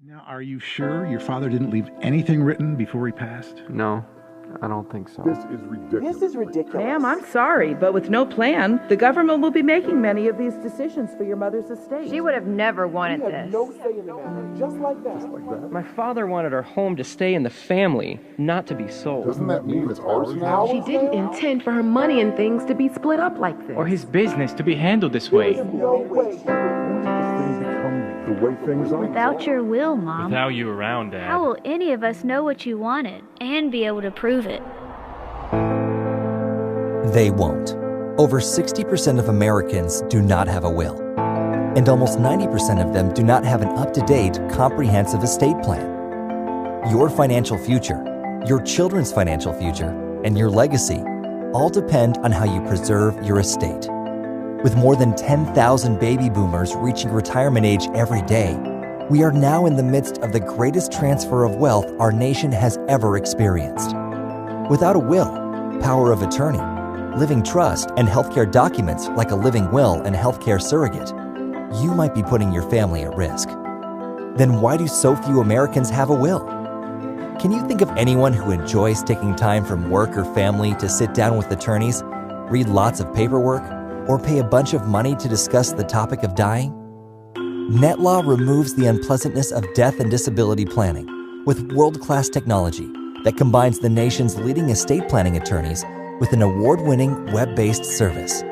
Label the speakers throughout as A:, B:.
A: Now, are you sure your father didn't leave anything written before he passed?
B: No, I don't think so.
C: This is ridiculous.
D: Ma'am, I'm sorry, but with no plan, the government will be making many of these decisions for your mother's estate.
E: She would have never wanted
C: We had
E: this.
C: no say in the matter. Just like that.
F: My father wanted our home to stay in the family, not to be sold.
G: Doesn't that mean it's ours now?
H: She didn't intend for her money and things to be split up like this.
I: Or his business to be handled this way.
C: No way.
G: The way things are.
J: Without your will, Mom,
I: Without you around, Dad.
J: how will any of us know what you wanted and be able to prove it?
K: They won't. Over 60% of Americans do not have a will. And almost 90% of them do not have an up-to-date, comprehensive estate plan. Your financial future, your children's financial future, and your legacy all depend on how you preserve your estate. With more than 10,000 baby boomers reaching retirement age every day, we are now in the midst of the greatest transfer of wealth our nation has ever experienced. Without a will, power of attorney, living trust, and healthcare documents like a living will and healthcare surrogate, you might be putting your family at risk. Then why do so few Americans have a will? Can you think of anyone who enjoys taking time from work or family to sit down with attorneys, read lots of paperwork, or pay a bunch of money to discuss the topic of dying? NetLaw removes the unpleasantness of death and disability planning with world-class technology that combines the nation's leading estate planning attorneys with an award-winning web-based service.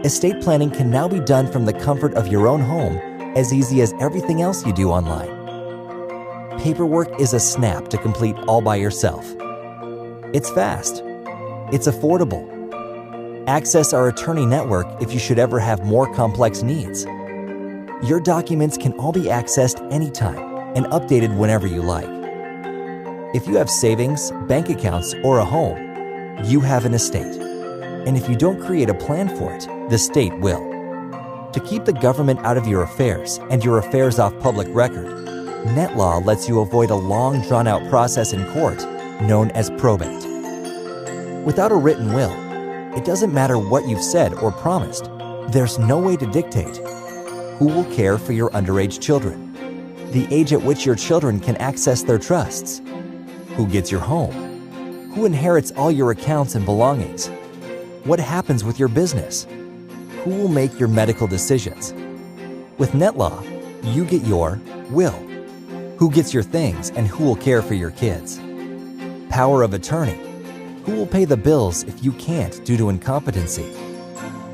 K: Estate planning can now be done from the comfort of your own home as easy as everything else you do online. Paperwork is a snap to complete all by yourself. It's fast. It's affordable. Access our attorney network if you should ever have more complex needs. Your documents can all be accessed anytime and updated whenever you like. If you have savings, bank accounts, or a home, you have an estate. And if you don't create a plan for it, the state will. To keep the government out of your affairs and your affairs off public record, NetLaw lets you avoid a long, drawn-out process in court known as probate. Without a written will, it doesn't matter what you've said or promised. There's no way to dictate who will care for your underage children, the age at which your children can access their trusts, who gets your home, who inherits all your accounts and belongings, what happens with your business, who will make your medical decisions. With NetLaw, you get your will, who gets your things and who will care for your kids, power of attorney, who will pay the bills if you can't due to incompetency,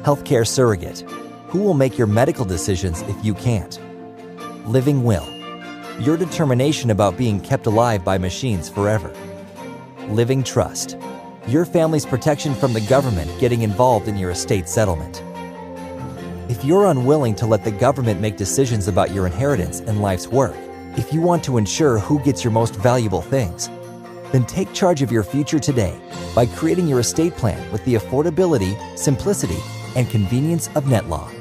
K: healthcare surrogate, who will make your medical decisions if you can't, living will, your determination about being kept alive by machines forever, living trust, your family's protection from the government getting involved in your estate settlement. If you're unwilling to let the government make decisions about your inheritance and life's work, if you want to ensure who gets your most valuable things, then take charge of your future today by creating your estate plan with the affordability, simplicity, and convenience of NetLaw.